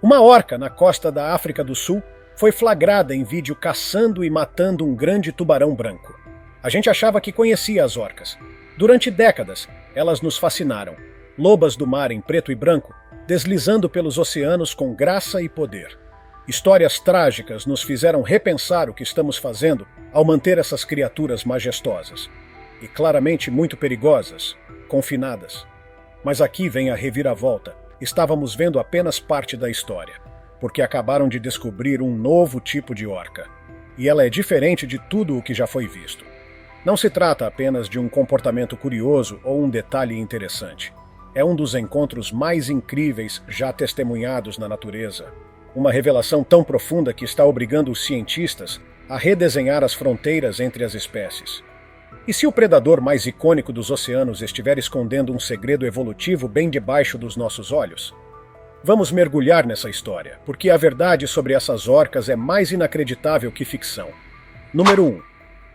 Uma orca na costa da África do Sul foi flagrada em vídeo caçando e matando um grande tubarão branco. A gente achava que conhecia as orcas. Durante décadas, elas nos fascinaram. Lobas do mar em preto e branco, deslizando pelos oceanos com graça e poder. Histórias trágicas nos fizeram repensar o que estamos fazendo ao manter essas criaturas majestosas. E claramente muito perigosas, confinadas. Mas aqui vem a reviravolta. Estávamos vendo apenas parte da história, porque acabaram de descobrir um novo tipo de orca. E ela é diferente de tudo o que já foi visto. Não se trata apenas de um comportamento curioso ou um detalhe interessante. É um dos encontros mais incríveis já testemunhados na natureza. Uma revelação tão profunda que está obrigando os cientistas a redesenhar as fronteiras entre as espécies. E se o predador mais icônico dos oceanos estiver escondendo um segredo evolutivo bem debaixo dos nossos olhos? Vamos mergulhar nessa história, porque a verdade sobre essas orcas é mais inacreditável que ficção. Número 1.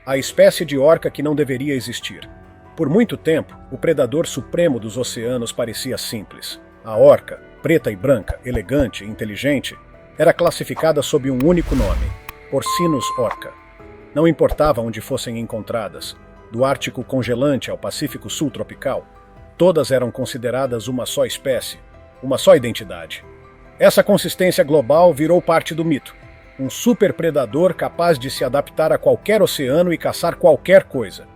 A espécie de orca que não deveria existir. Por muito tempo, o predador supremo dos oceanos parecia simples. A orca, preta e branca, elegante e inteligente, era classificada sob um único nome, Porcinus orca. Não importava onde fossem encontradas, do Ártico congelante ao Pacífico Sul tropical, todas eram consideradas uma só espécie, uma só identidade. Essa consistência global virou parte do mito. Um superpredador capaz de se adaptar a qualquer oceano e caçar qualquer coisa.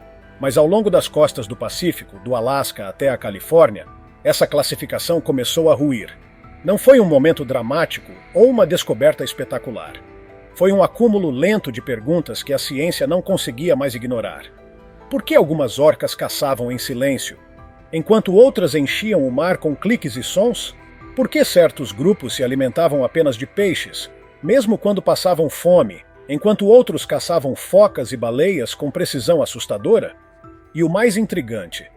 Mas ao longo das costas do Pacífico, do Alasca até a Califórnia, essa classificação começou a ruir. Não foi um momento dramático ou uma descoberta espetacular. Foi um acúmulo lento de perguntas que a ciência não conseguia mais ignorar. Por que algumas orcas caçavam em silêncio, enquanto outras enchiam o mar com cliques e sons? Por que certos grupos se alimentavam apenas de peixes, mesmo quando passavam fome, enquanto outros caçavam focas e baleias com precisão assustadora? E o mais intrigante,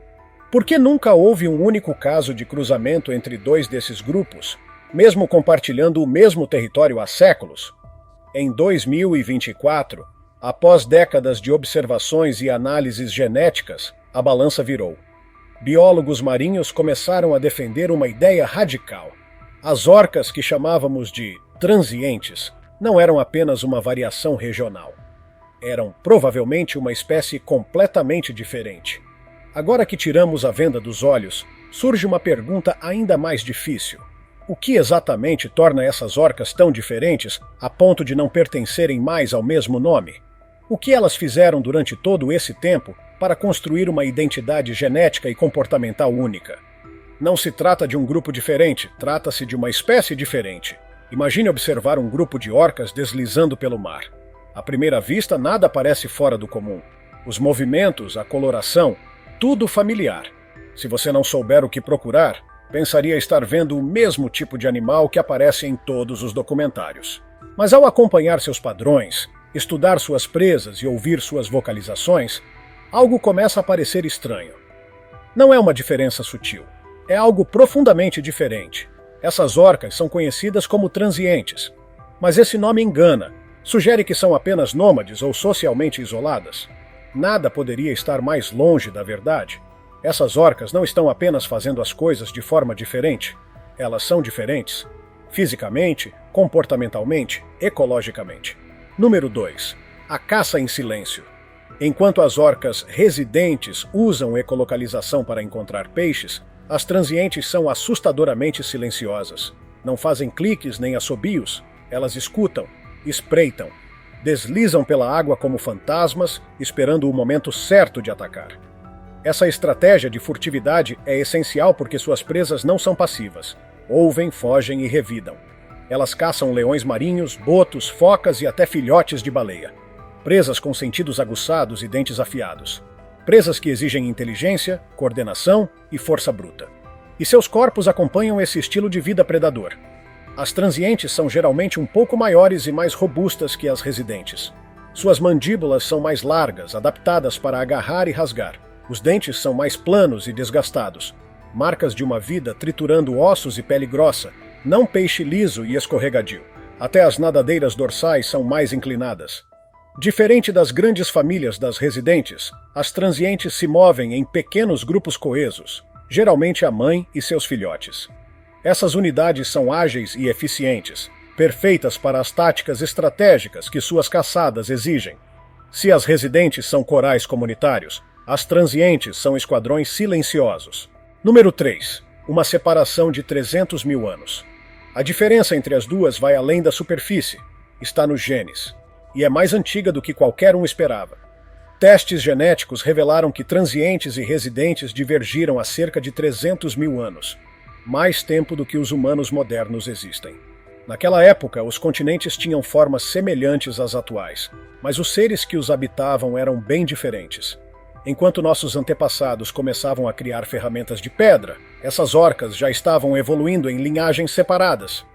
por que nunca houve um único caso de cruzamento entre dois desses grupos, mesmo compartilhando o mesmo território há séculos? Em 2024, após décadas de observações e análises genéticas, a balança virou. Biólogos marinhos começaram a defender uma ideia radical. As orcas que chamávamos de transientes não eram apenas uma variação regional. Eram provavelmente uma espécie completamente diferente. Agora que tiramos a venda dos olhos, surge uma pergunta ainda mais difícil. O que exatamente torna essas orcas tão diferentes a ponto de não pertencerem mais ao mesmo nome? O que elas fizeram durante todo esse tempo para construir uma identidade genética e comportamental única? Não se trata de um grupo diferente, trata-se de uma espécie diferente. Imagine observar um grupo de orcas deslizando pelo mar. À primeira vista, nada parece fora do comum. Os movimentos, a coloração, tudo familiar. Se você não souber o que procurar, pensaria estar vendo o mesmo tipo de animal que aparece em todos os documentários. Mas ao acompanhar seus padrões, estudar suas presas e ouvir suas vocalizações, algo começa a parecer estranho. Não é uma diferença sutil, é algo profundamente diferente. Essas orcas são conhecidas como transientes, mas esse nome engana. Sugere que são apenas nômades ou socialmente isoladas. Nada poderia estar mais longe da verdade. Essas orcas não estão apenas fazendo as coisas de forma diferente. Elas são diferentes. Fisicamente, comportamentalmente, ecologicamente. Número 2. A caça em silêncio. Enquanto as orcas residentes usam ecolocalização para encontrar peixes, as transientes são assustadoramente silenciosas. Não fazem cliques nem assobios. Elas escutam, espreitam, deslizam pela água como fantasmas, esperando o momento certo de atacar. Essa estratégia de furtividade é essencial porque suas presas não são passivas. Ouvem, fogem e revidam. Elas caçam leões marinhos, botos, focas e até filhotes de baleia. Presas com sentidos aguçados e dentes afiados. Presas que exigem inteligência, coordenação e força bruta. E seus corpos acompanham esse estilo de vida predador. As transientes são geralmente um pouco maiores e mais robustas que as residentes. Suas mandíbulas são mais largas, adaptadas para agarrar e rasgar. Os dentes são mais planos e desgastados. Marcas de uma vida triturando ossos e pele grossa, não peixe liso e escorregadio. Até as nadadeiras dorsais são mais inclinadas. Diferente das grandes famílias das residentes, as transientes se movem em pequenos grupos coesos, geralmente a mãe e seus filhotes. Essas unidades são ágeis e eficientes, perfeitas para as táticas estratégicas que suas caçadas exigem. Se as residentes são corais comunitários, as transientes são esquadrões silenciosos. Número 3. Uma separação de 300 mil anos. A diferença entre as duas vai além da superfície, está nos genes, e é mais antiga do que qualquer um esperava. Testes genéticos revelaram que transientes e residentes divergiram há cerca de 300 mil anos, mais tempo do que os humanos modernos existem. Naquela época, os continentes tinham formas semelhantes às atuais, mas os seres que os habitavam eram bem diferentes. Enquanto nossos antepassados começavam a criar ferramentas de pedra, essas orcas já estavam evoluindo em linhagens separadas.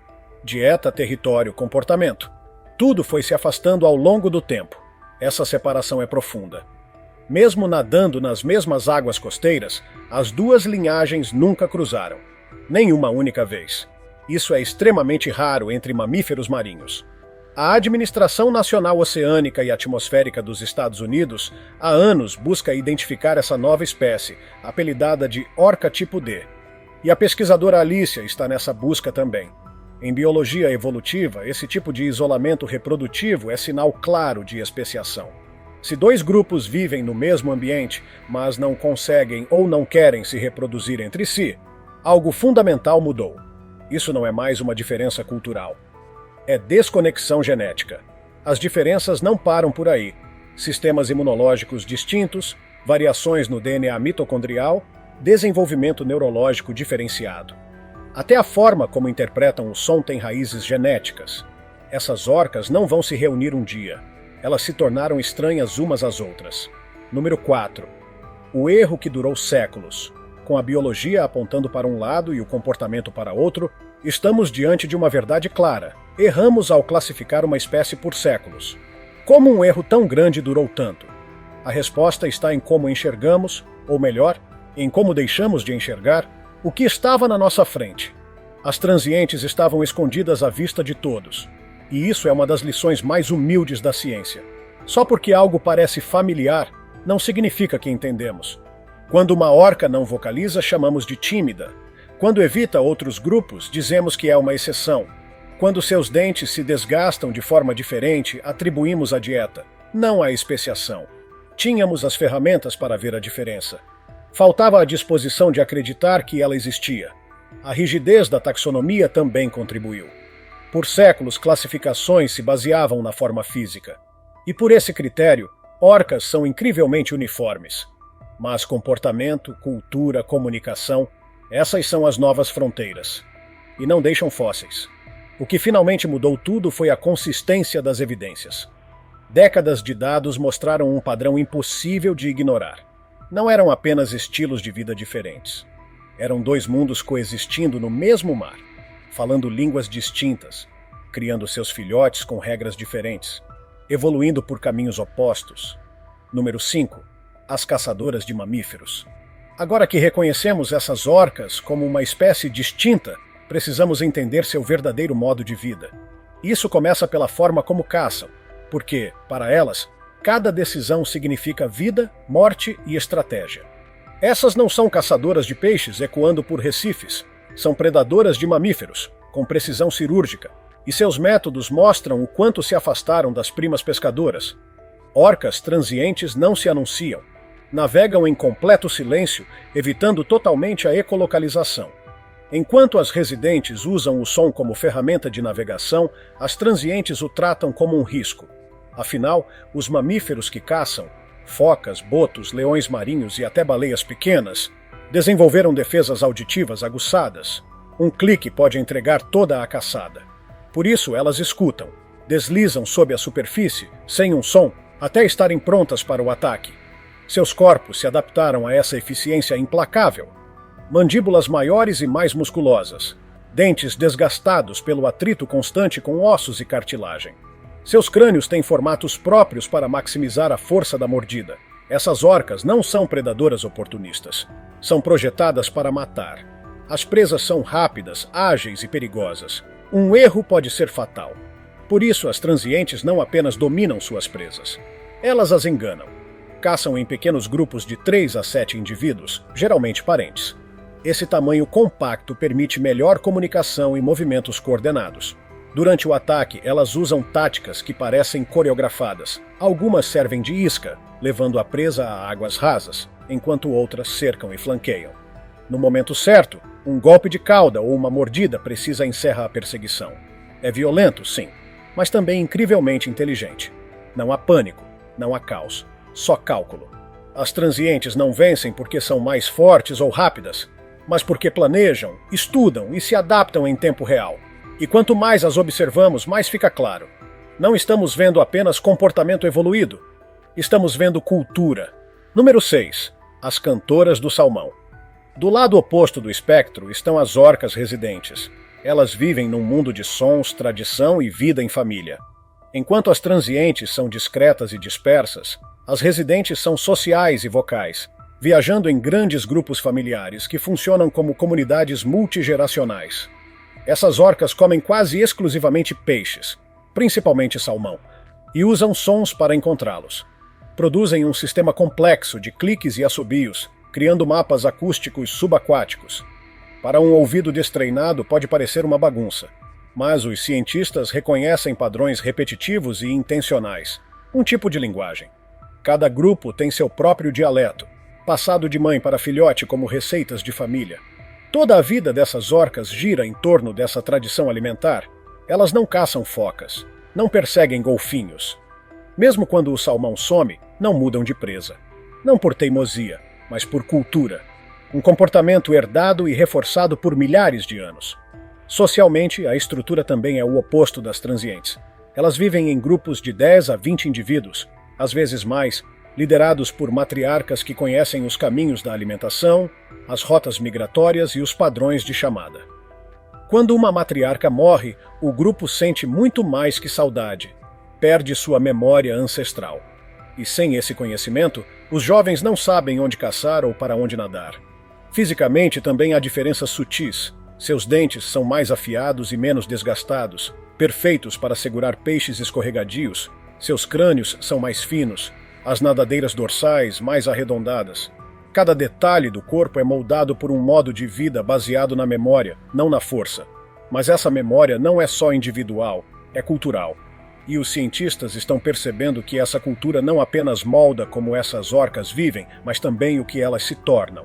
Dieta, território, comportamento. Tudo foi se afastando ao longo do tempo. Essa separação é profunda. Mesmo nadando nas mesmas águas costeiras, as duas linhagens nunca cruzaram. Nem uma única vez. Isso é extremamente raro entre mamíferos marinhos. A Administração Nacional Oceânica e Atmosférica dos Estados Unidos há anos busca identificar essa nova espécie, apelidada de orca tipo D. E a pesquisadora Alicia está nessa busca também. Em biologia evolutiva, esse tipo de isolamento reprodutivo é sinal claro de especiação. Se dois grupos vivem no mesmo ambiente, mas não conseguem ou não querem se reproduzir entre si, algo fundamental mudou. Isso não é mais uma diferença cultural. É desconexão genética. As diferenças não param por aí. Sistemas imunológicos distintos, variações no DNA mitocondrial, desenvolvimento neurológico diferenciado. Até a forma como interpretam o som tem raízes genéticas. Essas orcas não vão se reunir um dia. Elas se tornaram estranhas umas às outras. Número 4. O erro que durou séculos. Com a biologia apontando para um lado e o comportamento para outro, estamos diante de uma verdade clara. Erramos ao classificar uma espécie por séculos. Como um erro tão grande durou tanto? A resposta está em como enxergamos, ou melhor, em como deixamos de enxergar, o que estava na nossa frente. As transientes estavam escondidas à vista de todos. E isso é uma das lições mais humildes da ciência. Só porque algo parece familiar, não significa que entendemos. Quando uma orca não vocaliza, chamamos de tímida. Quando evita outros grupos, dizemos que é uma exceção. Quando seus dentes se desgastam de forma diferente, atribuímos a dieta, não a especiação. Tínhamos as ferramentas para ver a diferença. Faltava a disposição de acreditar que ela existia. A rigidez da taxonomia também contribuiu. Por séculos, classificações se baseavam na forma física. E por esse critério, orcas são incrivelmente uniformes. Mas comportamento, cultura, comunicação, essas são as novas fronteiras. E não deixam fósseis. O que finalmente mudou tudo foi a consistência das evidências. Décadas de dados mostraram um padrão impossível de ignorar. Não eram apenas estilos de vida diferentes. Eram dois mundos coexistindo no mesmo mar, falando línguas distintas, criando seus filhotes com regras diferentes, evoluindo por caminhos opostos. Número 5. As caçadoras de mamíferos. Agora que reconhecemos essas orcas como uma espécie distinta, precisamos entender seu verdadeiro modo de vida. Isso começa pela forma como caçam, porque, para elas, cada decisão significa vida, morte e estratégia. Essas não são caçadoras de peixes ecoando por recifes, são predadoras de mamíferos, com precisão cirúrgica, e seus métodos mostram o quanto se afastaram das primas pescadoras. Orcas transientes não se anunciam, navegam em completo silêncio, evitando totalmente a ecolocalização. Enquanto as residentes usam o som como ferramenta de navegação, as transientes o tratam como um risco. Afinal, os mamíferos que caçam, focas, botos, leões marinhos e até baleias pequenas, desenvolveram defesas auditivas aguçadas. Um clique pode entregar toda a caçada. Por isso, elas escutam, deslizam sob a superfície, sem um som, até estarem prontas para o ataque. Seus corpos se adaptaram a essa eficiência implacável. Mandíbulas maiores e mais musculosas, dentes desgastados pelo atrito constante com ossos e cartilagem. Seus crânios têm formatos próprios para maximizar a força da mordida. Essas orcas não são predadoras oportunistas. São projetadas para matar. As presas são rápidas, ágeis e perigosas. Um erro pode ser fatal. Por isso, as transientes não apenas dominam suas presas. Elas as enganam. Caçam em pequenos grupos de 3 a 7 indivíduos, geralmente parentes. Esse tamanho compacto permite melhor comunicação e movimentos coordenados. Durante o ataque, elas usam táticas que parecem coreografadas. Algumas servem de isca, levando a presa a águas rasas, enquanto outras cercam e flanqueiam. No momento certo, um golpe de cauda ou uma mordida precisa encerrar a perseguição. É violento, sim, mas também incrivelmente inteligente. Não há pânico, não há caos, só cálculo. As transientes não vencem porque são mais fortes ou rápidas, mas porque planejam, estudam e se adaptam em tempo real. E quanto mais as observamos, mais fica claro. Não estamos vendo apenas comportamento evoluído, estamos vendo cultura. Número 6. As cantoras do salmão. Do lado oposto do espectro estão as orcas residentes. Elas vivem num mundo de sons, tradição e vida em família. Enquanto as transientes são discretas e dispersas, as residentes são sociais e vocais, viajando em grandes grupos familiares que funcionam como comunidades multigeracionais. Essas orcas comem quase exclusivamente peixes, principalmente salmão, e usam sons para encontrá-los. Produzem um sistema complexo de cliques e assobios, criando mapas acústicos subaquáticos. Para um ouvido destreinado pode parecer uma bagunça, mas os cientistas reconhecem padrões repetitivos e intencionais, um tipo de linguagem. Cada grupo tem seu próprio dialeto, passado de mãe para filhote como receitas de família. Toda a vida dessas orcas gira em torno dessa tradição alimentar. Elas não caçam focas, não perseguem golfinhos. Mesmo quando o salmão some, não mudam de presa. Não por teimosia, mas por cultura. Um comportamento herdado e reforçado por milhares de anos. Socialmente, a estrutura também é o oposto das transientes. Elas vivem em grupos de 10 a 20 indivíduos, às vezes mais, liderados por matriarcas que conhecem os caminhos da alimentação, as rotas migratórias e os padrões de chamada. Quando uma matriarca morre, o grupo sente muito mais que saudade, perde sua memória ancestral. E sem esse conhecimento, os jovens não sabem onde caçar ou para onde nadar. Fisicamente também há diferenças sutis. Seus dentes são mais afiados e menos desgastados, perfeitos para segurar peixes escorregadios. Seus crânios são mais finos, as nadadeiras dorsais mais arredondadas. Cada detalhe do corpo é moldado por um modo de vida baseado na memória, não na força. Mas essa memória não é só individual, é cultural. E os cientistas estão percebendo que essa cultura não apenas molda como essas orcas vivem, mas também o que elas se tornam.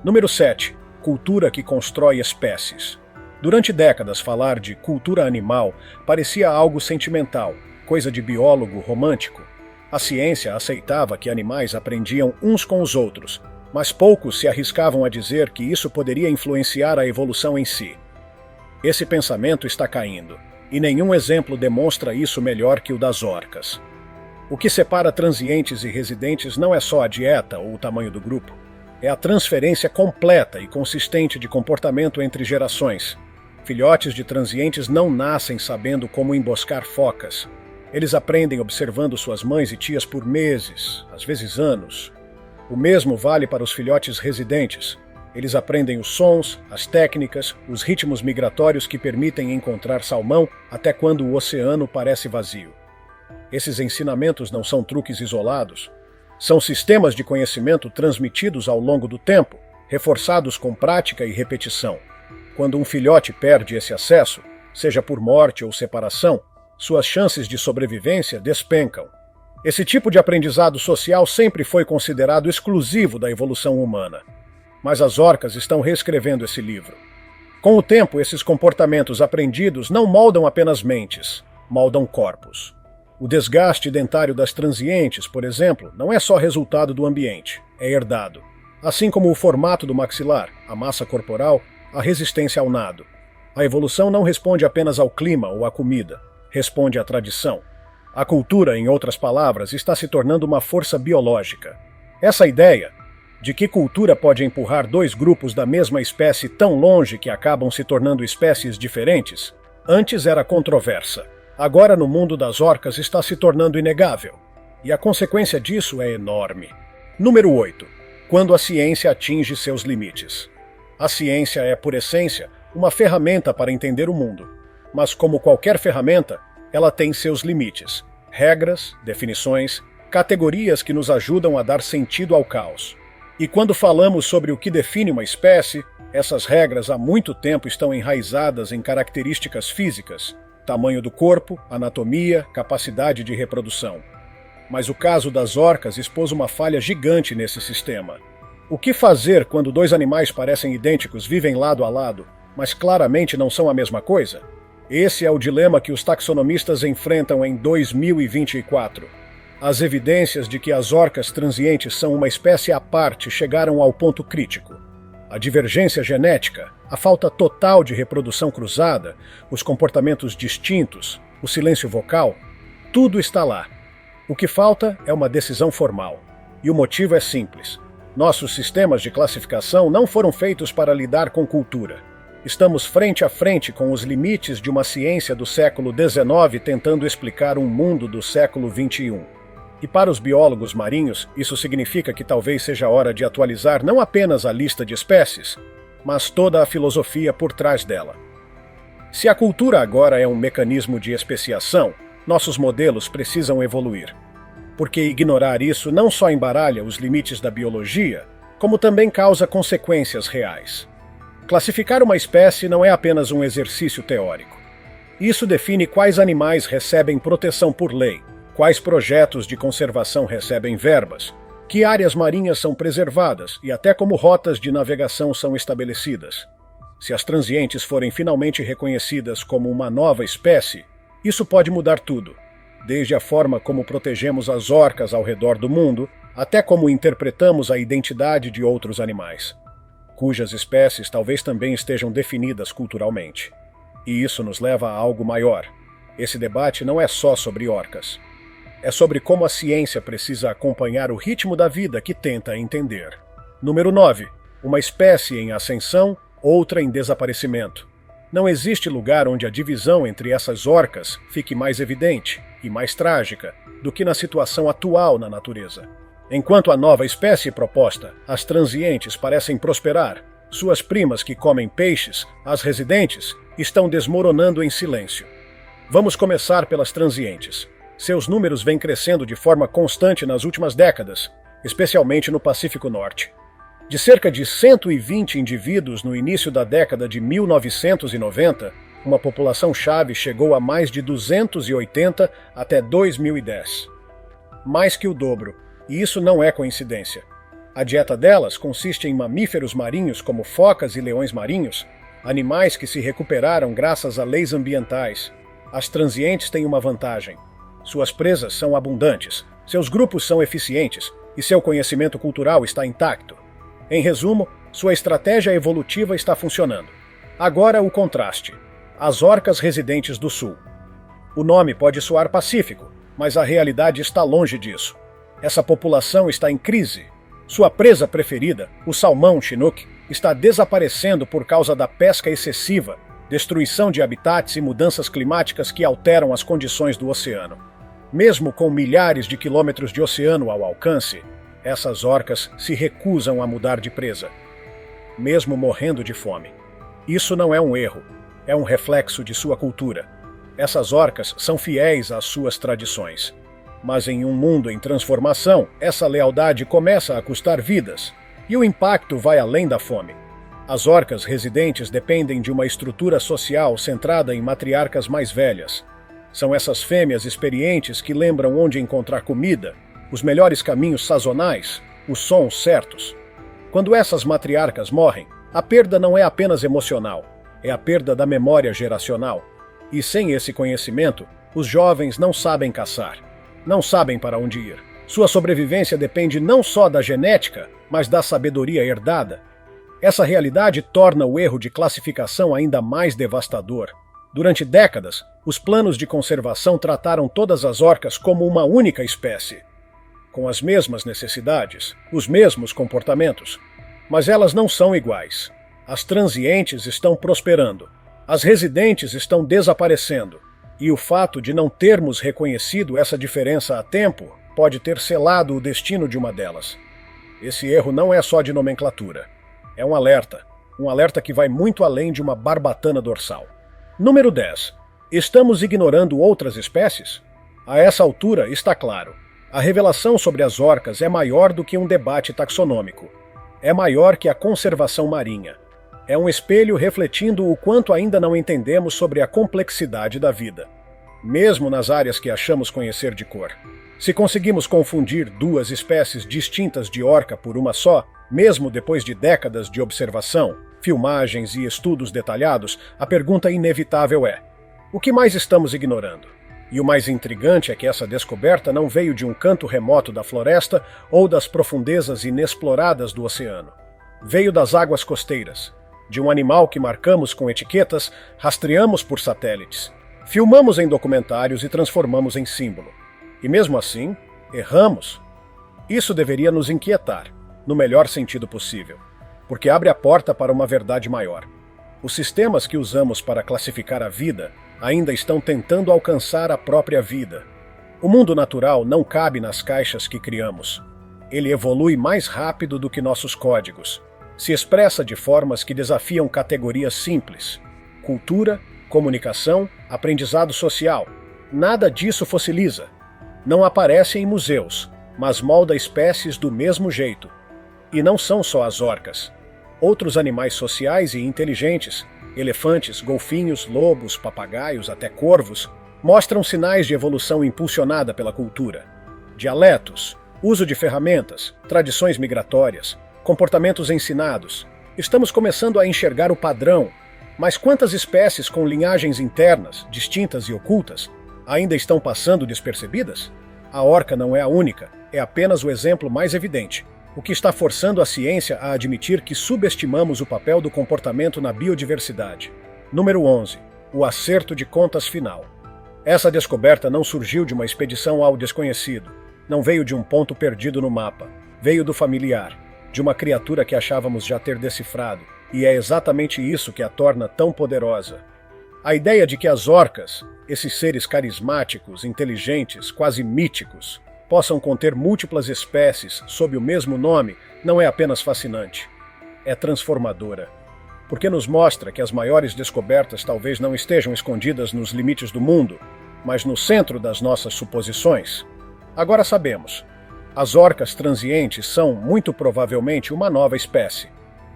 Número 7. Cultura que constrói espécies. Durante décadas, falar de cultura animal parecia algo sentimental, coisa de biólogo romântico. A ciência aceitava que animais aprendiam uns com os outros, mas poucos se arriscavam a dizer que isso poderia influenciar a evolução em si. Esse pensamento está caindo, e nenhum exemplo demonstra isso melhor que o das orcas. O que separa transientes e residentes não é só a dieta ou o tamanho do grupo, é a transferência completa e consistente de comportamento entre gerações. Filhotes de transientes não nascem sabendo como emboscar focas. Eles aprendem observando suas mães e tias por meses, às vezes anos. O mesmo vale para os filhotes residentes. Eles aprendem os sons, as técnicas, os ritmos migratórios que permitem encontrar salmão até quando o oceano parece vazio. Esses ensinamentos não são truques isolados. São sistemas de conhecimento transmitidos ao longo do tempo, reforçados com prática e repetição. Quando um filhote perde esse acesso, seja por morte ou separação, suas chances de sobrevivência despencam. Esse tipo de aprendizado social sempre foi considerado exclusivo da evolução humana. Mas as orcas estão reescrevendo esse livro. Com o tempo, esses comportamentos aprendidos não moldam apenas mentes, moldam corpos. O desgaste dentário das transientes, por exemplo, não é só resultado do ambiente, é herdado. Assim como o formato do maxilar, a massa corporal, a resistência ao nado. A evolução não responde apenas ao clima ou à comida, responde à tradição. A cultura, em outras palavras, está se tornando uma força biológica. Essa ideia de que cultura pode empurrar dois grupos da mesma espécie tão longe que acabam se tornando espécies diferentes, antes era controversa. Agora, no mundo das orcas, está se tornando inegável. E a consequência disso é enorme. Número 8. Quando a ciência atinge seus limites. A ciência é, por essência, uma ferramenta para entender o mundo. Mas, como qualquer ferramenta, ela tem seus limites. Regras, definições, categorias que nos ajudam a dar sentido ao caos. E quando falamos sobre o que define uma espécie, Essas regras há muito tempo estão enraizadas em características físicas, tamanho do corpo, anatomia, capacidade de reprodução. Mas o caso das orcas expôs uma falha gigante nesse sistema. O que fazer quando dois animais parecem idênticos, vivem lado a lado, mas claramente não são a mesma coisa? Esse é o dilema que os taxonomistas enfrentam em 2024. As evidências de que as orcas transientes são uma espécie à parte chegaram ao ponto crítico. A divergência genética, a falta total de reprodução cruzada, os comportamentos distintos, o silêncio vocal, tudo está lá. O que falta é uma decisão formal. E o motivo é simples. Nossos sistemas de classificação não foram feitos para lidar com cultura. Estamos frente a frente com os limites de uma ciência do século XIX tentando explicar um mundo do século XXI. E para os biólogos marinhos, isso significa que talvez seja hora de atualizar não apenas a lista de espécies, mas toda a filosofia por trás dela. Se a cultura agora é um mecanismo de especiação, nossos modelos precisam evoluir. Porque ignorar isso não só embaralha os limites da biologia, como também causa consequências reais. Classificar uma espécie não é apenas um exercício teórico. Isso define quais animais recebem proteção por lei, quais projetos de conservação recebem verbas, que áreas marinhas são preservadas e até como rotas de navegação são estabelecidas. Se as transientes forem finalmente reconhecidas como uma nova espécie, isso pode mudar tudo, desde a forma como protegemos as orcas ao redor do mundo, até como interpretamos a identidade de outros animais, cujas espécies talvez também estejam definidas culturalmente. E isso nos leva a algo maior. Esse debate não é só sobre orcas. É sobre como a ciência precisa acompanhar o ritmo da vida que tenta entender. Número 9. Uma espécie em ascensão, outra em desaparecimento. Não existe lugar onde a divisão entre essas orcas fique mais evidente e mais trágica do que na situação atual na natureza. Enquanto a nova espécie proposta, as transientes, parecem prosperar, suas primas que comem peixes, as residentes, estão desmoronando em silêncio. Vamos começar pelas transientes. Seus números vêm crescendo de forma constante nas últimas décadas, especialmente no Pacífico Norte. De cerca de 120 indivíduos no início da década de 1990, uma população-chave chegou a mais de 280 até 2010. Mais que o dobro, e isso não é coincidência. A dieta delas consiste em mamíferos marinhos como focas e leões marinhos, animais que se recuperaram graças a leis ambientais. As transientes têm uma vantagem. Suas presas são abundantes, seus grupos são eficientes e seu conhecimento cultural está intacto. Em resumo, sua estratégia evolutiva está funcionando. Agora o contraste. As orcas residentes do sul. O nome pode soar pacífico, mas a realidade está longe disso. Essa população está em crise. Sua presa preferida, o salmão chinook, está desaparecendo por causa da pesca excessiva, destruição de habitats e mudanças climáticas que alteram as condições do oceano. Mesmo com milhares de quilômetros de oceano ao alcance, essas orcas se recusam a mudar de presa, mesmo morrendo de fome. Isso não é um erro, é um reflexo de sua cultura. Essas orcas são fiéis às suas tradições. Mas em um mundo em transformação, essa lealdade começa a custar vidas, e o impacto vai além da fome. As orcas residentes dependem de uma estrutura social centrada em matriarcas mais velhas. São essas fêmeas experientes que lembram onde encontrar comida, os melhores caminhos sazonais, os sons certos. Quando essas matriarcas morrem, a perda não é apenas emocional, é a perda da memória geracional. E sem esse conhecimento, os jovens não sabem caçar, não sabem para onde ir. Sua sobrevivência depende não só da genética, mas da sabedoria herdada. Essa realidade torna o erro de classificação ainda mais devastador. Durante décadas, os planos de conservação trataram todas as orcas como uma única espécie, com as mesmas necessidades, os mesmos comportamentos. Mas elas não são iguais. As transientes estão prosperando, as residentes estão desaparecendo, e o fato de não termos reconhecido essa diferença a tempo pode ter selado o destino de uma delas. Esse erro não é só de nomenclatura. É um alerta que vai muito além de uma barbatana dorsal. Número 10. Estamos ignorando outras espécies? A essa altura está claro. A revelação sobre as orcas é maior do que um debate taxonômico. É maior que a conservação marinha. É um espelho refletindo o quanto ainda não entendemos sobre a complexidade da vida, mesmo nas áreas que achamos conhecer de cor. Se conseguimos confundir duas espécies distintas de orca por uma só, mesmo depois de décadas de observação, filmagens e estudos detalhados, a pergunta inevitável é: o que mais estamos ignorando? E o mais intrigante é que essa descoberta não veio de um canto remoto da floresta ou das profundezas inexploradas do oceano. Veio das águas costeiras, de um animal que marcamos com etiquetas, rastreamos por satélites, filmamos em documentários e transformamos em símbolo. E mesmo assim, erramos. Isso deveria nos inquietar, no melhor sentido possível, porque abre a porta para uma verdade maior. Os sistemas que usamos para classificar a vida ainda estão tentando alcançar a própria vida. O mundo natural não cabe nas caixas que criamos. Ele evolui mais rápido do que nossos códigos. Se expressa de formas que desafiam categorias simples: cultura, comunicação, aprendizado social. Nada disso fossiliza. Não aparece em museus, mas molda espécies do mesmo jeito. E não são só as orcas. Outros animais sociais e inteligentes, elefantes, golfinhos, lobos, papagaios, até corvos, mostram sinais de evolução impulsionada pela cultura. Dialetos, uso de ferramentas, tradições migratórias, comportamentos ensinados. Estamos começando a enxergar o padrão, mas quantas espécies com linhagens internas, distintas e ocultas, ainda estão passando despercebidas? A orca não é a única, é apenas o exemplo mais evidente, o que está forçando a ciência a admitir que subestimamos o papel do comportamento na biodiversidade. Número 11. O acerto de contas final. Essa descoberta não surgiu de uma expedição ao desconhecido, não veio de um ponto perdido no mapa, veio do familiar, de uma criatura que achávamos já ter decifrado, e é exatamente isso que a torna tão poderosa. A ideia de que as orcas, esses seres carismáticos, inteligentes, quase míticos, possam conter múltiplas espécies sob o mesmo nome, não é apenas fascinante. É transformadora. Porque nos mostra que as maiores descobertas talvez não estejam escondidas nos limites do mundo, mas no centro das nossas suposições. Agora sabemos. As orcas transientes são, muito provavelmente, uma nova espécie,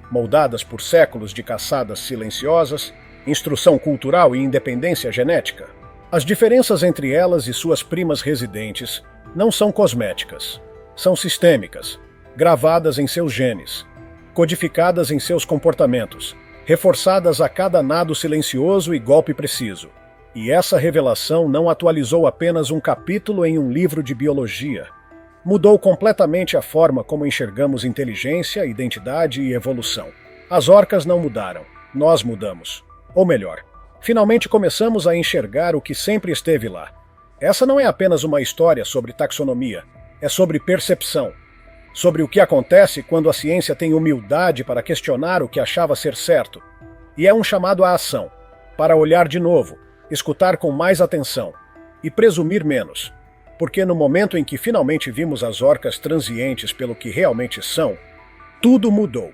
moldadas por séculos de caçadas silenciosas, instrução cultural e independência genética. As diferenças entre elas e suas primas residentes não são cosméticas, são sistêmicas, gravadas em seus genes, codificadas em seus comportamentos, reforçadas a cada nado silencioso e golpe preciso. E essa revelação não atualizou apenas um capítulo em um livro de biologia. Mudou completamente a forma como enxergamos inteligência, identidade e evolução. As orcas não mudaram, nós mudamos. Ou melhor, finalmente começamos a enxergar o que sempre esteve lá. Essa não é apenas uma história sobre taxonomia, é sobre percepção. Sobre o que acontece quando a ciência tem humildade para questionar o que achava ser certo. E é um chamado à ação, para olhar de novo, escutar com mais atenção e presumir menos. Porque no momento em que finalmente vimos as orcas transientes pelo que realmente são, tudo mudou.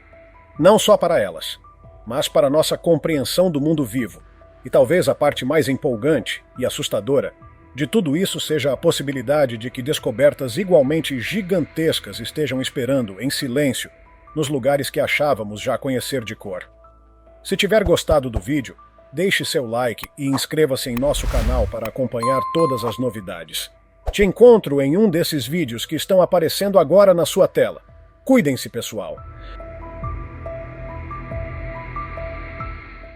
Não só para elas, mas para nossa compreensão do mundo vivo. E talvez a parte mais empolgante e assustadora de tudo isso seja a possibilidade de que descobertas igualmente gigantescas estejam esperando, em silêncio, nos lugares que achávamos já conhecer de cor. Se tiver gostado do vídeo, deixe seu like e inscreva-se em nosso canal para acompanhar todas as novidades. Te encontro em um desses vídeos que estão aparecendo agora na sua tela. Cuidem-se, pessoal!